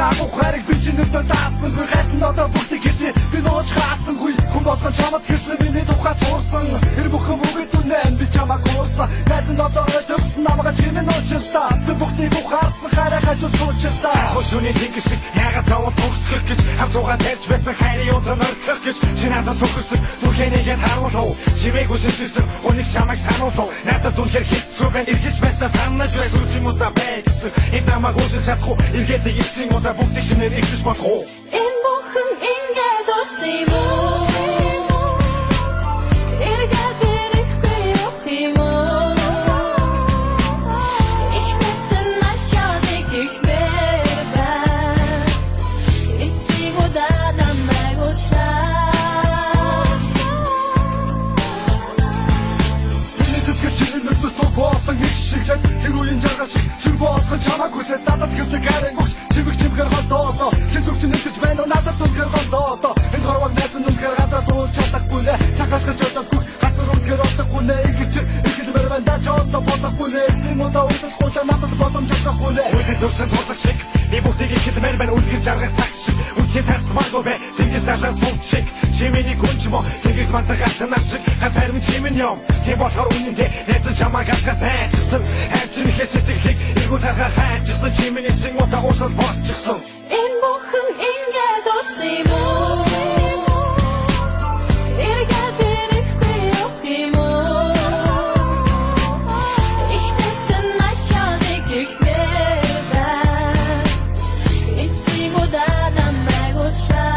Дагуу хайрыг би чинээсээ даасангүй хатан одоо бүгдийг хэлээ би нууж хаасангүй хүн болгон чамд хэлсэн миний тухай цуурсан тэр бүхэн бүгд үнэн би чамаг уурсан найз нь одоо ойлгосон намайг чимээ нуучилсан би бүгдийг ухаарсан хайраа хажууд суучилсан хошууны тэнгэр шиг ягаад зовол төгсгөх гэж хамцуугаа тарьж байсан хайрын өдрөм орхих гэж чи надад цогцсон зүрхэнийгээ харуулв чимээгүй шилжсэн уник чамайг сануулв надад үнэхээр хэцүү байна эргэлж байснаа санаж байсан юм удаа байсан энэ намайг ууж чадахгүй эргээд ийсэн удаа бүгдийг шинээр ихлэж болох уу энэ бүхэн ингээд устдий муу эргээд ирэхгүй явах юм уу ich wissen nachhaltig ich mehr эцсийг удаа намайг уучлаа миний зүтгэж чиний нүднээс тогтоосон их шиглэн тэр үеийн жаргал шиг шүр болгон чамайг хүсэж надад гэдэг харин өгч чимэг чимгээр холдоосоо чи зүгч нэгдэж байна уу надад үнээр холдоосоо энэ хорвог найз нь үнээр газар дуулж чадахгүй нэ чагашгаж чадахгүй газар үнээр олдохгүй нэ ингэж ихэлмэр байна даа ч одоо бодохгүй нэ эцсийн удаа уучлахгүй надад боломж чадахгүй нэ үгүй зүгсэн тулах шиг би бүгдийг ихэлмэр байна үлгэр жаргах цаг шиг үгүй тарс маагүй бай тэнгис талаар сууч шиг чимээний гүнч мо тэнгис мантаг алтнаар шиг газар минь чимэн юм тийм болохоор үнэндээ найз чамайг авгаас хайчсан хайчин ихэ сэтгэлийг эргүүл харахаа хайчсан чимээний чин удаа уучлал болчихсон энэ бүхэн ингээд устдий муу эргээд ирэхгүй явах юм уу ich wissen nachhaltig ich mehr эцсийг удаа намайг уучлаа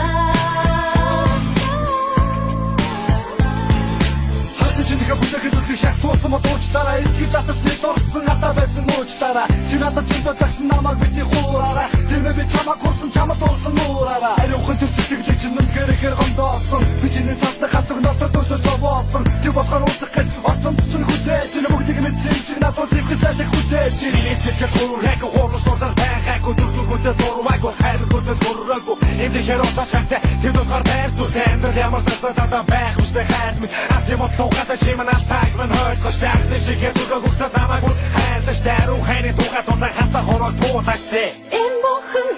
Шахтуулсан мотуучлаараа эсгэл татаж нэг дурсан надад байсан муучлаараа чи надад зөндөө загсан намайг бити хуураараа тэрмээ би чамайг хурсан чамд дурсан нуураараа ариухан тэр сэтгэлийг чинь нүгэрээр гондоосон би чиний цаастай хацаг нотод дуртай зовоосон тэр болохоор уусах гэж оцсон чинь хүлээж чи бүгдийг мэдсэн чи надад зэвхэсэлэг хүлээж чи сэтгэл хуурайг хоолсоор байгаагүй дүргүүдэд дурвайг хайргуудад дурраагүй энэ хэр одоо шатаа тэр болохоор байрсуутай амьдрал ямар сасаа даа байх үштэй хайр минь асимот тоогата чимэн алтайг мэн хойлгош байхны шигээ дүргөө хүртэл намайг хайрлаж дайруу хайрын тугаа тулаа хата хорог туулаач энэ бүхэн